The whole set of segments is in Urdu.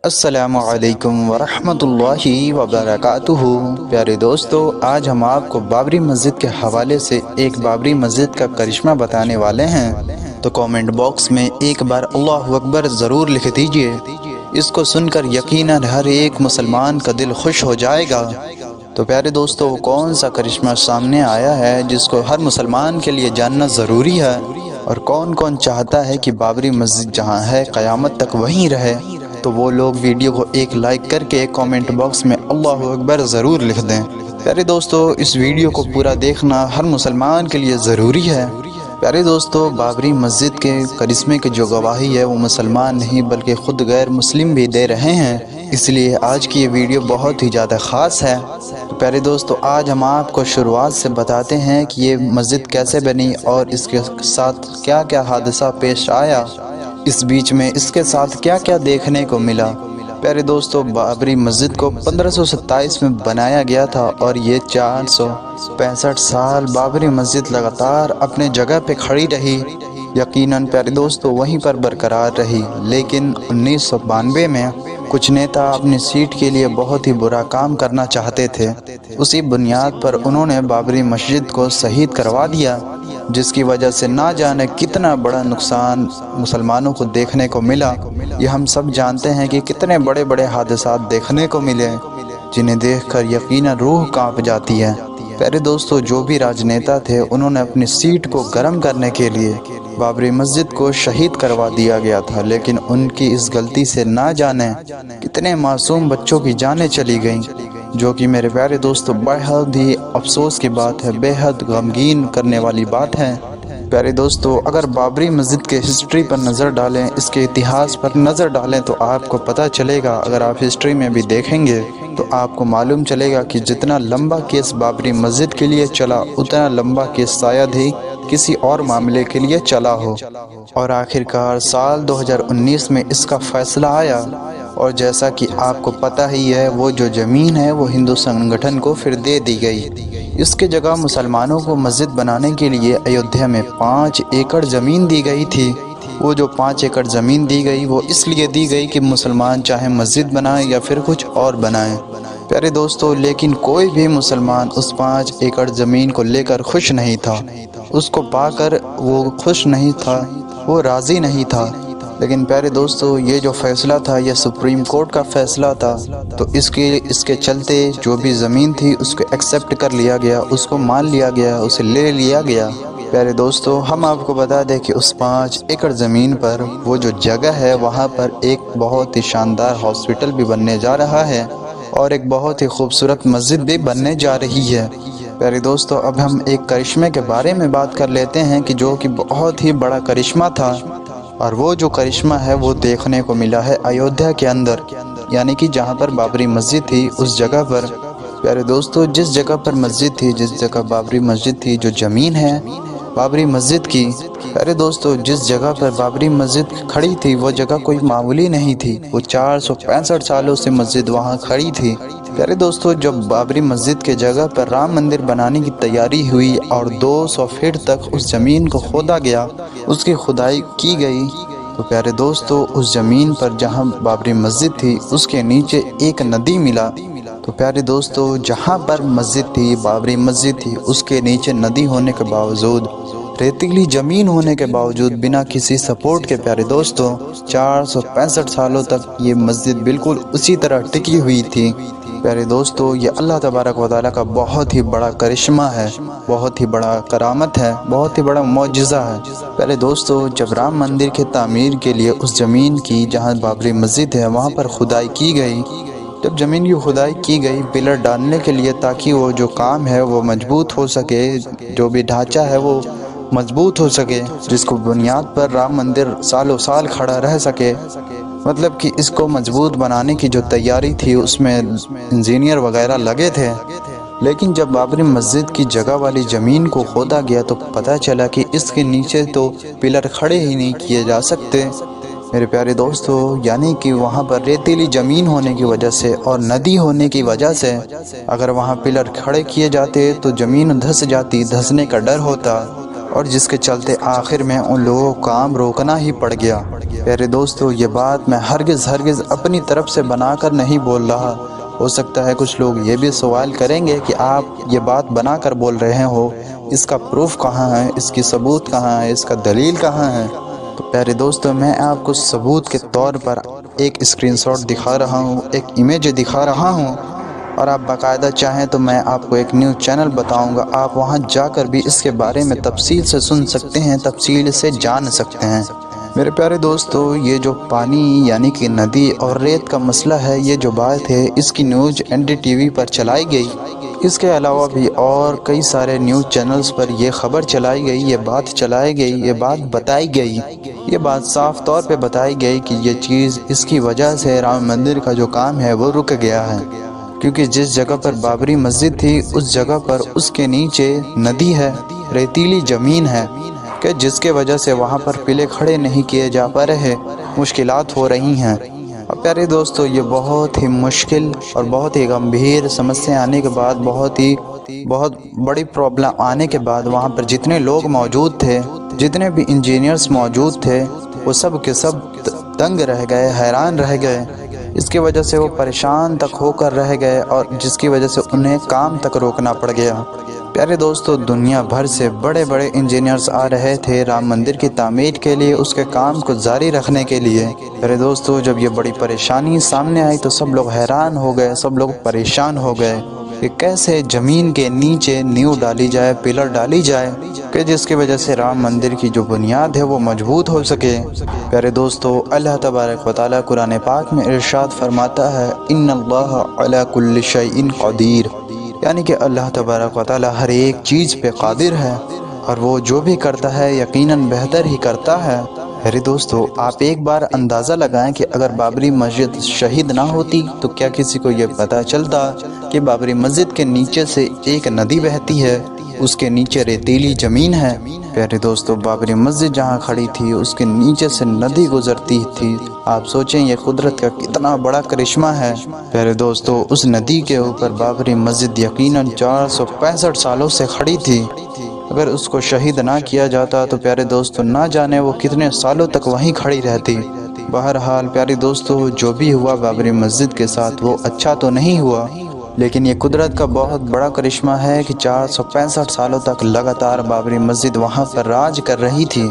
السلام علیکم ورحمۃ اللہ وبرکاتہ۔ پیارے دوستو، آج ہم آپ کو بابری مسجد کے حوالے سے ایک بابری مسجد کا کرشمہ بتانے والے ہیں، تو کامنٹ باکس میں ایک بار اللہ اکبر ضرور لکھ دیجئے۔ اس کو سن کر یقیناً ہر ایک مسلمان کا دل خوش ہو جائے گا۔ تو پیارے دوستو، کون سا کرشمہ سامنے آیا ہے جس کو ہر مسلمان کے لیے جاننا ضروری ہے، اور کون کون چاہتا ہے کہ بابری مسجد جہاں ہے قیامت تک وہیں رہے؟ تو وہ لوگ ویڈیو کو ایک لائک کر کے کامنٹ باکس میں اللہ اکبر ضرور لکھ دیں۔ پیارے دوستو، اس ویڈیو کو پورا دیکھنا ہر مسلمان کے لیے ضروری ہے۔ پیارے دوستو، بابری مسجد کے کرشمے کی جو گواہی ہے وہ مسلمان نہیں بلکہ خود غیر مسلم بھی دے رہے ہیں، اس لیے آج کی یہ ویڈیو بہت ہی زیادہ خاص ہے۔ پیارے دوستو، آج ہم آپ کو شروعات سے بتاتے ہیں کہ یہ مسجد کیسے بنی اور اس کے ساتھ کیا کیا حادثہ پیش آیا، اس بیچ میں اس کے ساتھ کیا کیا دیکھنے کو ملا۔ پیارے دوستو، بابری مسجد کو 1527 میں بنایا گیا تھا اور یہ 465 سال بابری مسجد لگاتار اپنے جگہ پہ کھڑی رہی۔ یقیناً پیارے دوستو وہیں پر برقرار رہی، لیکن 1992 میں کچھ نیتا اپنی سیٹ کے لیے بہت ہی برا کام کرنا چاہتے تھے۔ اسی بنیاد پر انہوں نے بابری مسجد کو شہید کروا دیا، جس کی وجہ سے نہ جانے کتنا بڑا نقصان مسلمانوں کو دیکھنے کو ملا۔ یہ ہم سب جانتے ہیں کہ کتنے بڑے بڑے حادثات دیکھنے کو ملے، جنہیں دیکھ کر یقیناً روح کانپ جاتی ہے۔ پیارے دوستو، جو بھی راجنیتا تھے انہوں نے اپنی سیٹ کو گرم کرنے کے لیے بابری مسجد کو شہید کروا دیا گیا تھا، لیکن ان کی اس غلطی سے نہ جانے کتنے معصوم بچوں کی جانیں چلی گئیں، جو کہ میرے پیارے دوستو بہت ہی افسوس کی بات ہے، بے حد غمگین کرنے والی بات ہے۔ پیارے دوستو، اگر بابری مسجد کے ہسٹری پر نظر ڈالیں، اس کے اتہاس پر نظر ڈالیں، تو آپ کو پتہ چلے گا، اگر آپ ہسٹری میں بھی دیکھیں گے تو آپ کو معلوم چلے گا کہ جتنا لمبا کیس بابری مسجد کے لیے چلا، اتنا لمبا کیس شاید ہی کسی اور معاملے کے لیے چلا ہو، اور آخرکار سال 2019 میں اس کا فیصلہ آیا، اور جیسا کہ آپ کو پتہ ہی ہے، وہ جو زمین ہے وہ ہندو سنگٹھن کو پھر دے دی گئی۔ اس کے جگہ مسلمانوں کو مسجد بنانے کے لیے ایودھیا میں 5 ایکڑ زمین دی گئی تھی۔ وہ جو 5 ایکڑ زمین دی گئی وہ اس لیے دی گئی کہ مسلمان چاہے مسجد بنائیں یا پھر کچھ اور بنائیں۔ پیارے دوستو، لیکن کوئی بھی مسلمان اس 5 ایکڑ زمین کو لے کر خوش نہیں تھا، اس کو پا کر وہ خوش نہیں تھا، وہ راضی نہیں تھا۔ لیکن پیارے دوستو، یہ جو فیصلہ تھا یہ سپریم کورٹ کا فیصلہ تھا، تو اس کے چلتے جو بھی زمین تھی اس کو ایکسیپٹ کر لیا گیا، اس کو مان لیا گیا، اسے لے لیا گیا۔ پیارے دوستو، ہم آپ کو بتا دیں کہ اس 5 ایکڑ زمین پر وہ جو جگہ ہے وہاں پر ایک بہت ہی شاندار ہاسپٹل بھی بننے جا رہا ہے، اور ایک بہت ہی خوبصورت مسجد بھی بننے جا رہی ہے۔ پیارے دوستو، اب ہم ایک کرشمے کے بارے میں بات کر لیتے ہیں کہ جو کہ بہت ہی بڑا کرشمہ تھا، اور وہ جو کرشمہ ہے وہ دیکھنے کو ملا ہے ایودھیا کے اندر، یعنی کہ جہاں پر بابری مسجد تھی اس جگہ پر۔ پیارے دوستو، جس جگہ پر مسجد تھی، جس جگہ بابری مسجد تھی، جو زمین ہے بابری مسجد کی، پیارے دوستو جس جگہ پر بابری مسجد کھڑی تھی وہ جگہ کوئی معمولی نہیں تھی، وہ 465 سالوں سے مسجد وہاں کھڑی تھی۔ پیارے دوستو، جب بابری مسجد کے جگہ پر رام مندر بنانے کی تیاری ہوئی اور 200 فٹ تک اس زمین کو کھودا گیا، اس کی کھدائی کی گئی، تو پیارے دوستو اس زمین پر جہاں بابری مسجد تھی اس کے نیچے ایک ندی ملا۔ تو پیارے دوستو، جہاں پر مسجد تھی، بابری مسجد تھی، اس کے نیچے ندی ہونے کے باوجود، ریتیلی زمین ہونے کے باوجود، بنا کسی سپورٹ کے، پیارے دوستو 465 سالوں تک یہ مسجد بالکل اسی طرح ٹکی ہوئی تھی۔ پیارے دوستو، یہ اللہ تبارک و تعالیٰ کا بہت ہی بڑا کرشمہ ہے، بہت ہی بڑا کرامت ہے، بہت ہی بڑا معجزہ ہے۔ پیارے دوستو، جب رام مندر کے تعمیر کے لیے اس زمین کی جہاں بابری مسجد ہے وہاں پر کھدائی کی گئی، جب زمین کی کھدائی کی گئی پلر ڈالنے کے لیے تاکہ وہ جو کام ہے وہ مضبوط ہو سکے، جو بھی ڈھانچہ ہے وہ مضبوط ہو سکے، جس کو بنیاد پر رام مندر سالوں سال کھڑا رہ سکے، مطلب کہ اس کو مضبوط بنانے کی جو تیاری تھی اس میں انجینئر وغیرہ لگے تھے۔ لیکن جب بابری مسجد کی جگہ والی زمین کو کھودا گیا تو پتہ چلا کہ اس کے نیچے تو پلر کھڑے ہی نہیں کیے جا سکتے میرے پیارے دوستو، یعنی کہ وہاں پر ریتیلی زمین ہونے کی وجہ سے اور ندی ہونے کی وجہ سے اگر وہاں پلر کھڑے کیے جاتے تو زمین دھس جاتی، دھسنے کا ڈر ہوتا، اور جس کے چلتے آخر میں ان لوگوں کو کام روکنا ہی پڑ گیا۔ پیارے دوستو یہ بات میں ہرگز اپنی طرف سے بنا کر نہیں بول رہا۔ ہو سکتا ہے کچھ لوگ یہ بھی سوال کریں گے کہ آپ یہ بات بنا کر بول رہے ہو، اس کا پروف کہاں ہے، اس کی ثبوت کہاں ہے، اس کا دلیل کہاں ہے؟ تو پیارے دوستو میں آپ کو ثبوت کے طور پر ایک اسکرین شاٹ دکھا رہا ہوں، ایک امیج دکھا رہا ہوں، اور آپ باقاعدہ چاہیں تو میں آپ کو ایک نیوز چینل بتاؤں گا، آپ وہاں جا کر بھی اس کے بارے میں تفصیل سے سن سکتے ہیں، تفصیل سے جان سکتے ہیں۔ میرے پیارے دوستو یہ جو پانی یعنی کہ ندی اور ریت کا مسئلہ ہے، یہ جو بات ہے اس کی نیوز NDTV پر چلائی گئی۔ اس کے علاوہ بھی اور کئی سارے نیوز چینلز پر یہ خبر چلائی گئی، یہ بات چلائی گئی، یہ بات بتائی گئی، یہ بات صاف طور پہ بتائی گئی کہ یہ چیز اس کی وجہ سے رام مندر کا جو کام ہے وہ رک گیا ہے، کیونکہ جس جگہ پر بابری مسجد تھی اس جگہ پر اس کے نیچے ندی ہے، ریتیلی زمین ہے، کہ جس کے وجہ سے وہاں پر پلے کھڑے نہیں کیے جا پا رہے، مشکلات ہو رہی ہیں۔ اور پیارے دوستو یہ بہت ہی مشکل اور بہت ہی گمبھیر سمسیا آنے کے بعد، بہت بڑی پرابلم آنے کے بعد وہاں پر جتنے لوگ موجود تھے، جتنے بھی انجینئرز موجود تھے، وہ سب کے سب دنگ رہ گئے، حیران رہ گئے۔ اس کی وجہ سے وہ پریشان تک ہو کر رہ گئے، اور جس کی وجہ سے انہیں کام تک روکنا پڑ گیا۔ پیارے دوستو دنیا بھر سے بڑے بڑے انجینئرز آ رہے تھے رام مندر کی تعمیر کے لیے، اس کے کام کو جاری رکھنے کے لیے۔ پیارے دوستو جب یہ بڑی پریشانی سامنے آئی تو سب لوگ حیران ہو گئے، سب لوگ پریشان ہو گئے کہ کیسے زمین کے نیچے نیو ڈالی جائے، پلر ڈالی جائے، کہ جس کی وجہ سے رام مندر کی جو بنیاد ہے وہ مضبوط ہو سکے۔ پیارے دوستو اللہ تبارک و تعالیٰ قرآن پاک میں ارشاد فرماتا ہے ان اللہ علی کل شیء قدیر، یعنی کہ اللہ تبارک و تعالیٰ ہر ایک چیز پہ قادر ہے، اور وہ جو بھی کرتا ہے یقیناً بہتر ہی کرتا ہے۔ میرے دوستو آپ ایک بار اندازہ لگائیں کہ اگر بابری مسجد شہید نہ ہوتی تو کیا کسی کو یہ پتہ چلتا کہ بابری مسجد کے نیچے سے ایک ندی بہتی ہے، اس کے نیچے ریتیلی زمین ہے؟ پیارے دوستو بابری مسجد جہاں کھڑی تھی اس کے نیچے سے ندی گزرتی تھی۔ آپ سوچیں یہ قدرت کا کتنا بڑا کرشمہ ہے۔ پیارے دوستو اس ندی کے اوپر بابری مسجد یقیناً 465 سالوں سے کھڑی تھی۔ اگر اس کو شہید نہ کیا جاتا تو پیارے دوستو نہ جانے وہ کتنے سالوں تک وہیں کھڑی رہتی۔ بہرحال پیارے دوستو جو بھی ہوا بابری مسجد کے ساتھ وہ اچھا تو نہیں ہوا، لیکن یہ قدرت کا بہت بڑا کرشمہ ہے کہ 465 سالوں تک لگاتار بابری مسجد وہاں پر راج کر رہی تھی،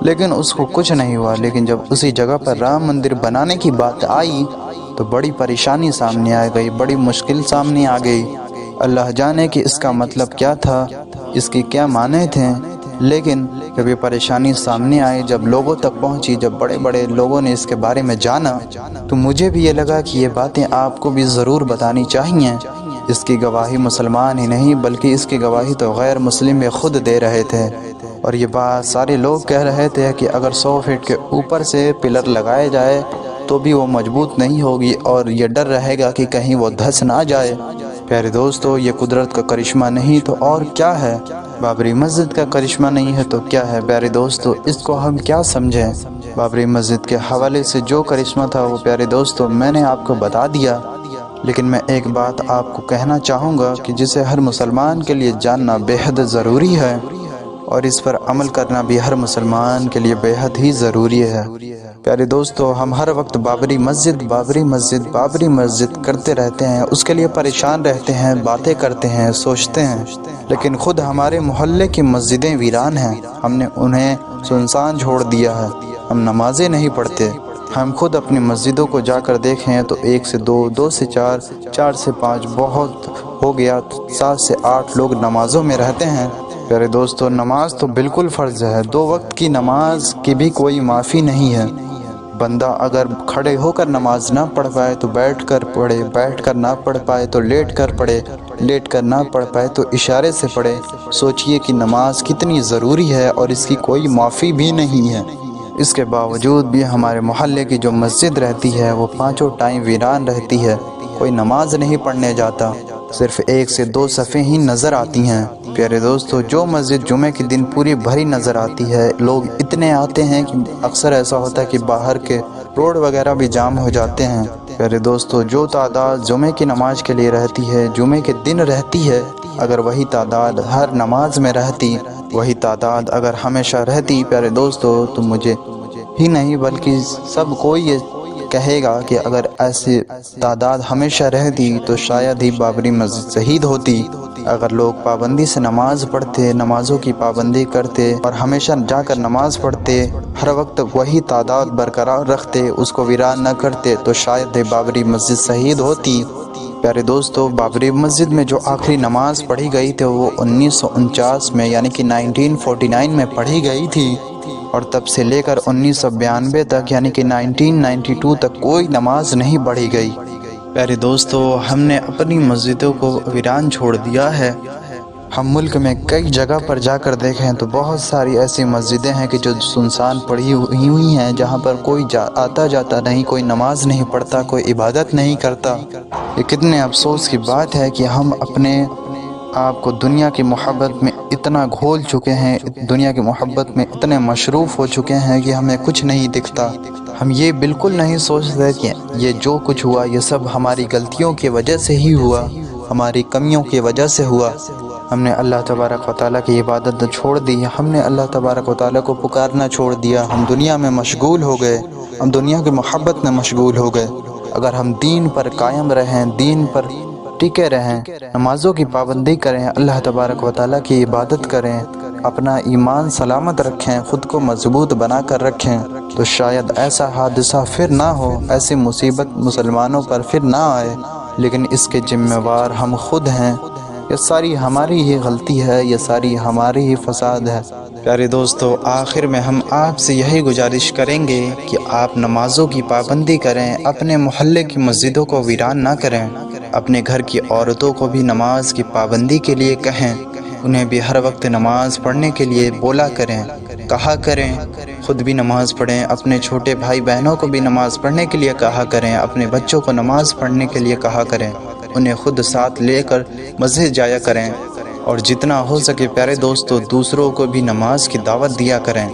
لیکن اس کو کچھ نہیں ہوا۔ لیکن جب اسی جگہ پر رام مندر بنانے کی بات آئی تو بڑی پریشانی سامنے آ گئی، بڑی مشکل سامنے آ گئی۔ اللہ جانے کہ اس کا مطلب کیا تھا، اس کی کیا معنی تھے، لیکن جب یہ پریشانی سامنے آئی، جب لوگوں تک پہنچی، جب بڑے بڑے لوگوں نے اس کے بارے میں جانا، تو مجھے بھی یہ لگا کہ یہ باتیں آپ کو بھی ضرور بتانی چاہیے۔ اس کی گواہی مسلمان ہی نہیں بلکہ اس کی گواہی تو غیر مسلم بھی خود دے رہے تھے، اور یہ بات سارے لوگ کہہ رہے تھے کہ اگر 100 فٹ کے اوپر سے پلر لگائے جائے تو بھی وہ مضبوط نہیں ہوگی، اور یہ ڈر رہے گا کہ کہیں وہ دھس نہ جائے۔ پیارے دوستو یہ قدرت کا کرشمہ نہیں تو اور کیا ہے؟ بابری مسجد کا کرشمہ نہیں ہے تو کیا ہے؟ پیارے دوستو اس کو ہم کیا سمجھیں؟ بابری مسجد کے حوالے سے جو کرشمہ تھا وہ پیارے دوستو میں نے آپ کو بتا دیا، لیکن میں ایک بات آپ کو کہنا چاہوں گا کہ جسے ہر مسلمان کے لیے جاننا بے حد ضروری ہے، اور اس پر عمل کرنا بھی ہر مسلمان کے لیے بے حد ہی ضروری ہے۔ پیارے دوستو ہم ہر وقت بابری مسجد بابری مسجد بابری مسجد کرتے رہتے ہیں، اس کے لیے پریشان رہتے ہیں، باتیں کرتے ہیں، سوچتے ہیں، لیکن خود ہمارے محلے کی مسجدیں ویران ہیں، ہم نے انہیں سنسان چھوڑ دیا ہے، ہم نمازیں نہیں پڑھتے۔ ہم خود اپنی مسجدوں کو جا کر دیکھیں تو 1 سے 2، 2 سے 4، 4 سے 5، بہت ہو گیا 7 سے 8 لوگ نمازوں میں رہتے ہیں۔ پیارے دوستو نماز تو بالکل فرض ہے، 2 وقت کی نماز کی بھی کوئی معافی نہیں ہے۔ بندہ اگر کھڑے ہو کر نماز نہ پڑھ پائے تو بیٹھ کر پڑھے، بیٹھ کر نہ پڑھ پائے تو لیٹ کر پڑھے، لیٹ کر نہ پڑھ پائے تو اشارے سے پڑھے۔ سوچئے کہ نماز کتنی ضروری ہے اور اس کی کوئی معافی بھی نہیں ہے۔ اس کے باوجود بھی ہمارے محلے کی جو مسجد رہتی ہے وہ 5 ٹائم ویران رہتی ہے، کوئی نماز نہیں پڑھنے جاتا، صرف 1 سے 2 صفیں ہی نظر آتی ہیں۔ پیارے دوستو جو مسجد جمعے کے دن پوری بھری نظر آتی ہے، لوگ اتنے آتے ہیں کہ اکثر ایسا ہوتا ہے کہ باہر کے روڈ وغیرہ بھی جام ہو جاتے ہیں۔ پیارے دوستو جو تعداد جمعے کی نماز کے لیے رہتی ہے، جمعے کے دن رہتی ہے، اگر وہی تعداد ہر نماز میں رہتی، وہی تعداد اگر ہمیشہ رہتی پیارے دوستو، تو مجھے ہی نہیں بلکہ سب کوئی یہ کہے گا کہ اگر ایسی تعداد ہمیشہ رہتی تو شاید ہی بابری مسجد شہید ہوتی۔ اگر لوگ پابندی سے نماز پڑھتے، نمازوں کی پابندی کرتے اور ہمیشہ جا کر نماز پڑھتے، ہر وقت وہی تعداد برقرار رکھتے، اس کو ویران نہ کرتے، تو شاید ہی بابری مسجد شہید ہوتی۔ پیارے دوستو، بابری مسجد میں جو آخری نماز پڑھی گئی تھی وہ 1949 میں یعنی کہ 1949 میں پڑھی گئی تھی، اور تب سے لے کر 1992 تک یعنی کہ 1992 تک کوئی نماز نہیں پڑھی گئی۔ پیارے دوستو، ہم نے اپنی مسجدوں کو ویران چھوڑ دیا ہے۔ ہم ملک میں کئی جگہ پر جا کر دیکھیں تو بہت ساری ایسی مسجدیں ہیں کہ جو سنسان پڑھی ہوئی ہیں، جہاں پر کوئی آتا جاتا نہیں، کوئی نماز نہیں پڑھتا، کوئی عبادت نہیں کرتا۔ یہ کتنے افسوس کی بات ہے کہ ہم اپنے آپ کو دنیا کی محبت میں اتنا گھول چکے ہیں، دنیا کی محبت میں اتنے مصروف ہو چکے ہیں کہ ہمیں کچھ نہیں دکھتا۔ ہم یہ بالکل نہیں سوچتے کہ یہ جو کچھ ہوا یہ سب ہماری غلطیوں کی وجہ سے ہی ہوا، ہماری کمیوں کی وجہ سے ہوا۔ ہم نے اللہ تبارک و تعالیٰ کی عبادت چھوڑ دی، ہم نے اللہ تبارک و تعالیٰ کو پکارنا چھوڑ دیا، ہم دنیا میں مشغول ہو گئے، ہم دنیا کی محبت میں مشغول ہو گئے۔ اگر ہم دین پر قائم رہیں، دین پر ٹکے رہیں، نمازوں کی پابندی کریں، اللہ تبارک و تعالیٰ کی عبادت کریں، اپنا ایمان سلامت رکھیں، خود کو مضبوط بنا کر رکھیں، تو شاید ایسا حادثہ پھر نہ ہو، ایسی مصیبت مسلمانوں پر پھر نہ آئے۔ لیکن اس کے ذمہ وار ہم خود ہیں، یہ ساری ہماری ہی غلطی ہے، یہ ساری ہماری ہی فساد ہے۔ پیارے دوستو، آخر میں ہم آپ سے یہی گزارش کریں گے کہ آپ نمازوں کی پابندی کریں، اپنے محلے کی مسجدوں کو ویران نہ کریں، اپنے گھر کی عورتوں کو بھی نماز کی پابندی کے لیے کہیں، انہیں بھی ہر وقت نماز پڑھنے کے لیے بولا کریں، کہا کریں، خود بھی نماز پڑھیں، اپنے چھوٹے بھائی بہنوں کو بھی نماز پڑھنے کے لیے کہا کریں، اپنے بچوں کو نماز پڑھنے کے لیے کہا کریں، انہیں خود ساتھ لے کر مسجد جایا کریں، اور جتنا ہو سکے پیارے دوستو دوسروں کو بھی نماز کی دعوت دیا کریں۔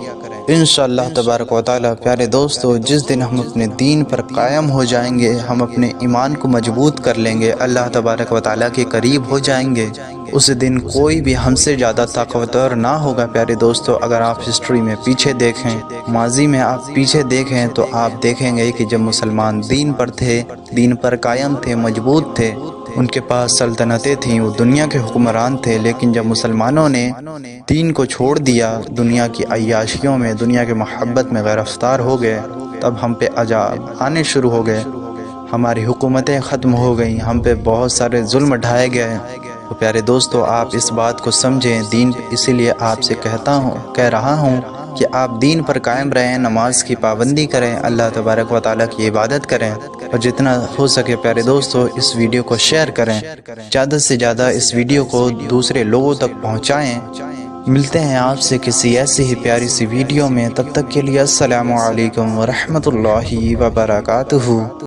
انشاءاللہ تبارک و تعالیٰ پیارے دوستو، جس دن ہم اپنے دین پر قائم ہو جائیں گے، ہم اپنے ایمان کو مضبوط کر لیں گے، اللہ تبارک و تعالیٰ کے قریب ہو جائیں گے، اس دن کوئی بھی ہم سے زیادہ طاقتور نہ ہوگا۔ پیارے دوستو، اگر آپ ہسٹری میں پیچھے دیکھیں، ماضی میں آپ پیچھے دیکھیں تو آپ دیکھیں گے کہ جب مسلمان دین پر تھے، دین پر قائم تھے، مضبوط تھے، ان کے پاس سلطنتیں تھیں، وہ دنیا کے حکمران تھے، لیکن جب مسلمانوں نے دین کو چھوڑ دیا، دنیا کی عیاشیوں میں، دنیا کے محبت میں گرفتار ہو گئے، تب ہم پہ عذاب آنے شروع ہو گئے، ہماری حکومتیں ختم ہو گئیں، ہم پہ بہت سارے ظلم ڈھائے گئے۔ تو پیارے دوستو، آپ اس بات کو سمجھیں، دین اسی لیے آپ سے کہہ رہا ہوں کہ آپ دین پر قائم رہیں، نماز کی پابندی کریں، اللہ تبارک و تعالیٰ کی عبادت کریں، اور جتنا ہو سکے پیارے دوستو اس ویڈیو کو شیئر کریں، زیادہ سے زیادہ اس ویڈیو کو دوسرے لوگوں تک پہنچائیں۔ ملتے ہیں آپ سے کسی ایسی ہی پیاری سی ویڈیو میں، تب تک کے لیے السلام علیکم ورحمۃ اللہ وبرکاتہ۔